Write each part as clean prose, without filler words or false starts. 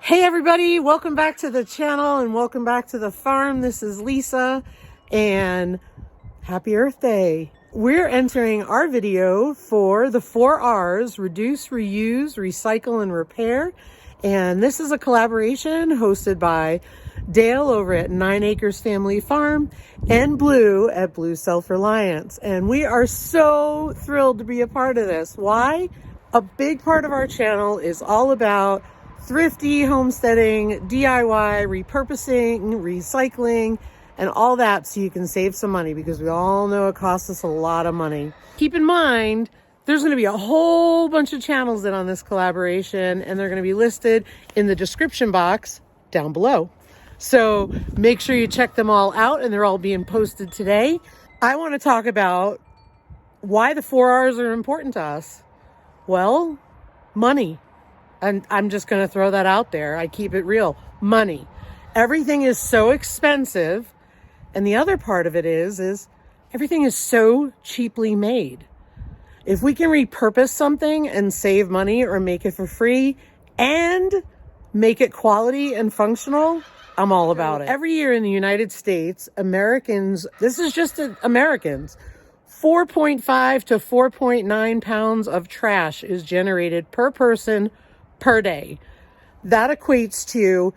Hey everybody, welcome back to the channel and welcome back to the farm. This is Lisa and happy Earth Day. We're entering our video for the 4 R's: reduce, reuse, recycle, and repair. And this is a collaboration hosted by Dale over at 9 Acres Family Farm and Blue at Blue Self-Reliance. And we are so thrilled to be a part of this. Why? A big part of our channel is all about thrifty homesteading, DIY, repurposing, recycling, and all that so you can save some money, because we all know it costs us a lot of money. Keep in mind, there's going to be a whole bunch of channels in on this collaboration, and they're going to be listed in the description box down below. So make sure you check them all out, and they're all being posted today. I want to talk about why the 4 R's are important to us. Well, money. And I'm just going to throw that out there. I keep it real. Money. Everything is so expensive. And the other part of it is everything is so cheaply made. If we can repurpose something and save money or make it for free and make it quality and functional, I'm all about it. Every year in the United States, Americans, this is just Americans, 4.5 to 4.9 pounds of trash is generated per person per day. That equates to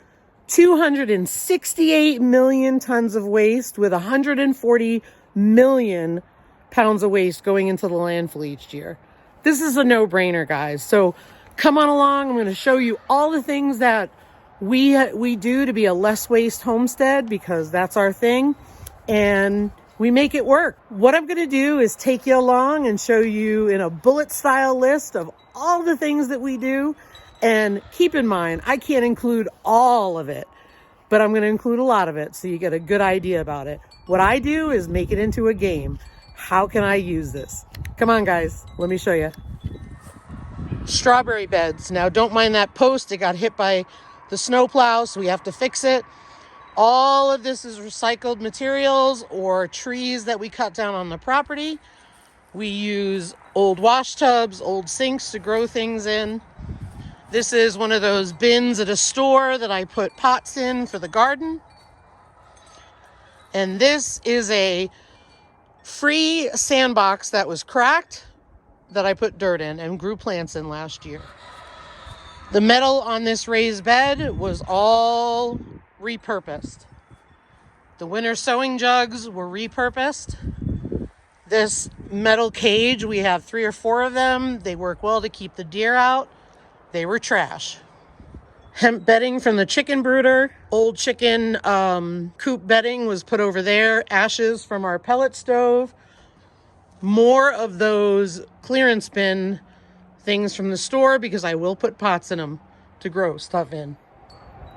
268 million tons of waste, with 140 million pounds of waste going into the landfill each year. This is a no-brainer, guys. So come on along. I'm going to show you all the things that we do to be a less waste homestead, because that's our thing, and we make it work. What I'm going to do is take you along and show you in a bullet style list of all the things that we do. And keep in mind, I can't include all of it, but I'm going to include a lot of it so you get a good idea about it. What I do is make it into a game. How can I use this? Come on, guys. Let me show you. Strawberry beds. Now, don't mind that post. It got hit by the snowplow, so we have to fix it. All of this is recycled materials or trees that we cut down on the property. We use old wash tubs, old sinks to grow things in. This is one of those bins at a store that I put pots in for the garden. And this is a free sandbox that was cracked that I put dirt in and grew plants in last year. The metal on this raised bed was all repurposed. The winter sewing jugs were repurposed. This metal cage, we have 3 or 4 of them. They work well to keep the deer out. They were trash. Hemp bedding from the chicken brooder. Old chicken coop bedding was put over there. Ashes from our pellet stove. More of those clearance bin things from the store, because I will put pots in them to grow stuff in.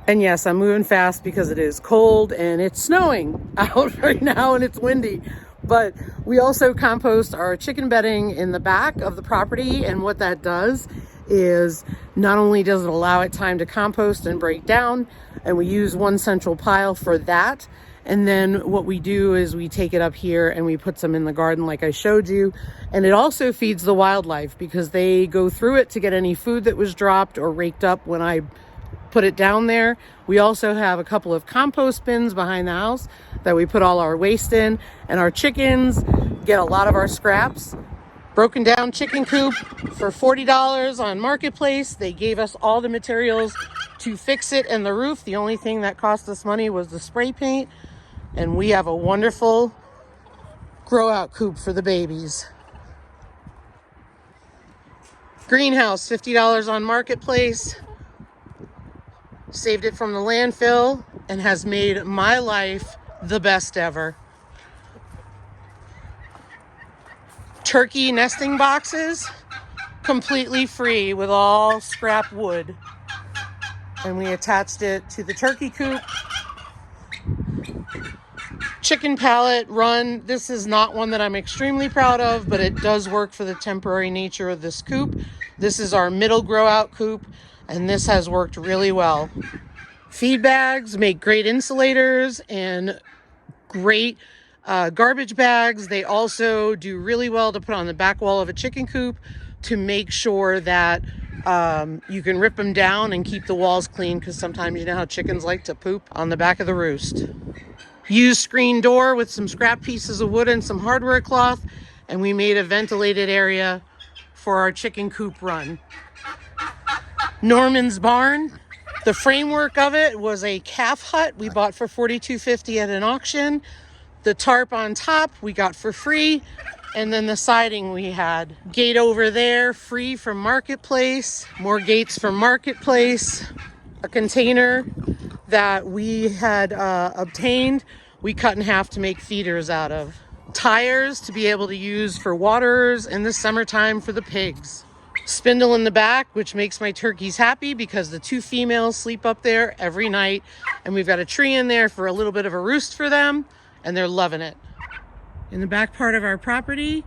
And yes, I'm moving fast because it is cold and it's snowing out right now and it's windy. But we also compost our chicken bedding in the back of the property, and what that does is not only does it allow it time to compost and break down, and we use one central pile for that, and then what we do is we take it up here and we put some in the garden like I showed you. And it also feeds the wildlife, because they go through it to get any food that was dropped or raked up when I put it down there. We also have a couple of compost bins behind the house that we put all our waste in, and our chickens get a lot of our scraps. Broken down chicken coop for $40 on Marketplace. They gave us all the materials to fix it and the roof. The only thing that cost us money was the spray paint. And we have a wonderful grow out coop for the babies. Greenhouse, $50 on Marketplace. Saved it from the landfill and has made my life the best ever. Turkey nesting boxes, completely free with all scrap wood. And we attached it to the turkey coop. Chicken pallet run. This is not one that I'm extremely proud of, but it does work for the temporary nature of this coop. This is our middle grow out coop, and this has worked really well. Feed bags make great insulators and great garbage bags. They also do really well to put on the back wall of a chicken coop to make sure that You can rip them down and keep the walls clean, because sometimes you know how chickens like to poop on the back of the roost. Used screen door with some scrap pieces of wood and some hardware cloth, and we made a ventilated area for our chicken coop run. Norman's barn. The framework of it was a calf hut we bought for $42.50 at an auction. The tarp on top we got for free. And then the siding we had. Gate over there, free from Marketplace. More gates from Marketplace. A container that we had obtained, we cut in half to make feeders out of. Tires to be able to use for waterers in the summertime for the pigs. Spindle in the back, which makes my turkeys happy because the 2 females sleep up there every night. And we've got a tree in there for a little bit of a roost for them, and they're loving it. In the back part of our property,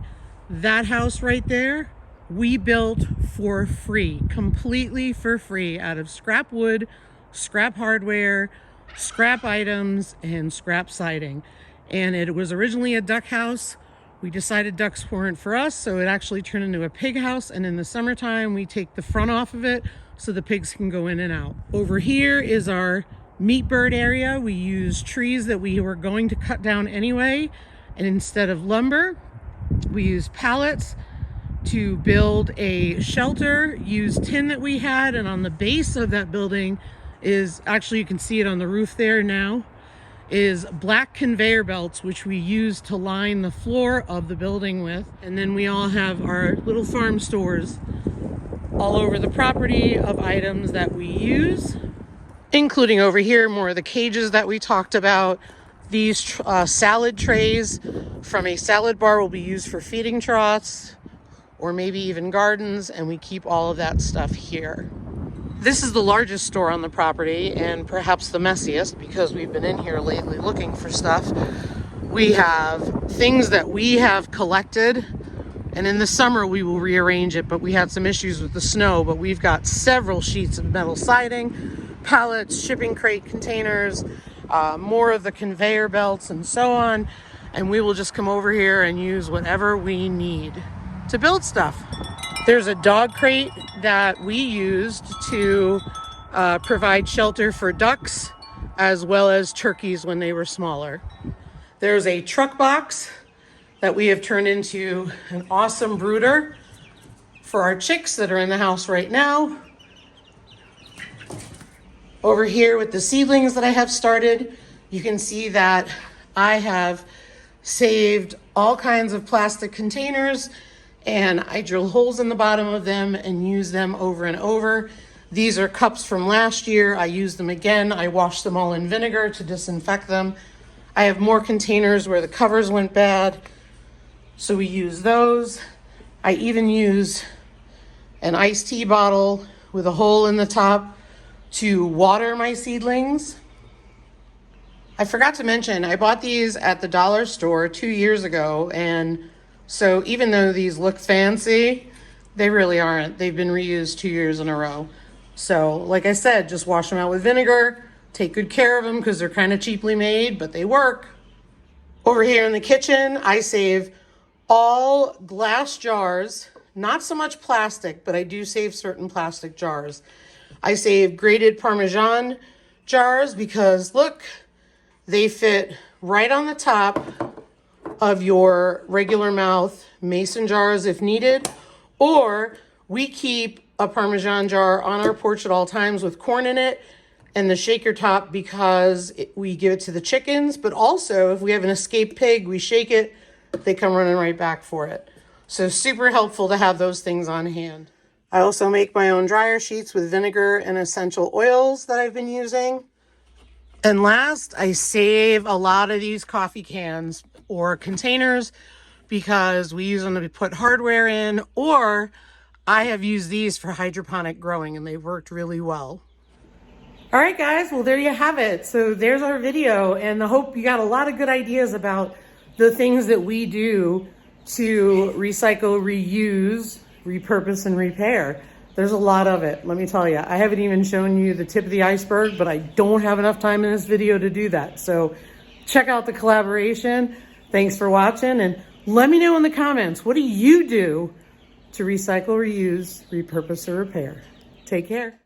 that house right there, we built for free, completely for free, out of scrap wood, scrap hardware, scrap items, and scrap siding. And it was originally a duck house. We decided ducks weren't for us, so it actually turned into a pig house. And in the summertime, we take the front off of it so the pigs can go in and out. Over here is our meat bird area. We use trees that we were going to cut down anyway. And instead of lumber, we use pallets to build a shelter, use tin that we had. And on the base of that building is, actually you can see it on the roof there now, is black conveyor belts, which we use to line the floor of the building with. And then we all have our little farm stores all over the property of items that we use, including over here, more of the cages that we talked about. These salad trays from a salad bar will be used for feeding troughs or maybe even gardens, and we keep all of that stuff here. This is the largest store on the property and perhaps the messiest, because we've been in here lately looking for stuff. We have things that we have collected, and in the summer we will rearrange it, but we had some issues with the snow. But we've got several sheets of metal siding, pallets, shipping crate containers, more of the conveyor belts and so on. And we will just come over here and use whatever we need to build stuff. There's a dog crate that we used to provide shelter for ducks as well as turkeys when they were smaller. There's a truck box that we have turned into an awesome brooder for our chicks that are in the house right now. Over here with the seedlings that I have started, you can see that I have saved all kinds of plastic containers, and I drill holes in the bottom of them and use them over and over. These are cups from last year. I used them again. I washed them all in vinegar to disinfect them. I have more containers where the covers went bad, so we use those. I even use an iced tea bottle with a hole in the top to water my seedlings. I forgot to mention, I bought these at the dollar store 2 years ago, and so even though these look fancy, they really aren't. They've been reused 2 years in a row. So like I said, just wash them out with vinegar, take good care of them because they're kind of cheaply made, but they work. Over here in the kitchen, I save all glass jars, not so much plastic, but I do save certain plastic jars. I save grated Parmesan jars because look, they fit right on the top of your regular mouth mason jars if needed, or we keep a Parmesan jar on our porch at all times with corn in it and the shaker top because we give it to the chickens, but also if we have an escaped pig, we shake it, they come running right back for it. So super helpful to have those things on hand. I also make my own dryer sheets with vinegar and essential oils that I've been using. And last, I save a lot of these coffee cans or containers because we use them to put hardware in, or I have used these for hydroponic growing and they've worked really well. All right, guys, well, there you have it. So there's our video, and I hope you got a lot of good ideas about the things that we do to recycle, reuse, repurpose, and repair. There's a lot of it, let me tell you. I haven't even shown you the tip of the iceberg, but I don't have enough time in this video to do that. So check out the collaboration. Thanks for watching, and let me know in the comments, what do you do to recycle, reuse, repurpose, or repair? Take care.